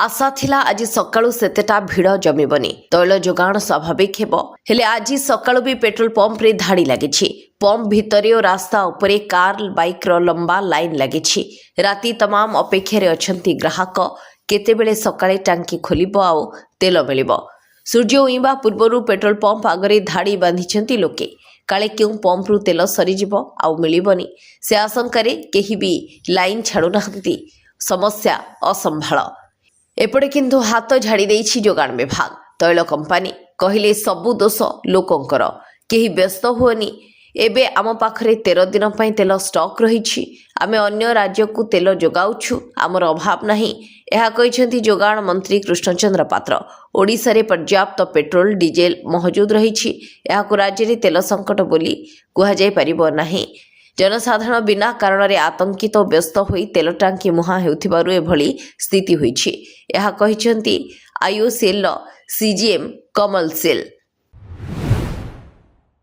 आशा थिला आज सकाळू सेतेटा भिड़ जमिबनी तैल जोगाण स्वाभाविक हेब हेले आज सकाळू भी पेट्रोल पंप रे धाड़ी लागिछि। पंप भितरे और रास्ता उपरे कार बाइक रो लंबा लाइन लागिछि। राति तमाम अपेक्षारे अछंती ग्राहक केतेबेले सकाळे टांकी खोलिबो आउ तेल मिलिबो। सूर्य उइबा पूर्वरु पेट्रोल पंप आगरे धाड़ी बांधिछंती लोके काले क्यों पंप रु तेल सरीजिबो आउ मिलिबनी से आशंकारे केही भी लाइन छाड़ू नाहंती। समस्या असंभाळ एपटे किंतु हाथ झाड़ी देइछि जोगाण विभाग। तैल कंपानी कहले सबु दोष लोकंकर केही व्यस्त हुअनी। एबे आम पाखरे 13 दिन पई तेल स्टॉक रहिछि। आमे अन्य राज्य को तेल जोगाउछु, आमर अभाव नाही एहा कहिसेंती जोगाण मंत्री कृष्णचंद्र पात्र। ओडिसा रे पर्याप्त पेट्रोल डीजेल मौजूद रहिछि। एहाको राज्य रे तेल संकट बोली कुहा जाय परिबो नाही। जनसाधारण बिना कारण रे आतंकित और व्यस्त होई तेल टांकी मुहा हेउथिबारु एभली स्थिति होईछि। एहा कहिसेंती आईओसीएल सीजीएम कमल सेल।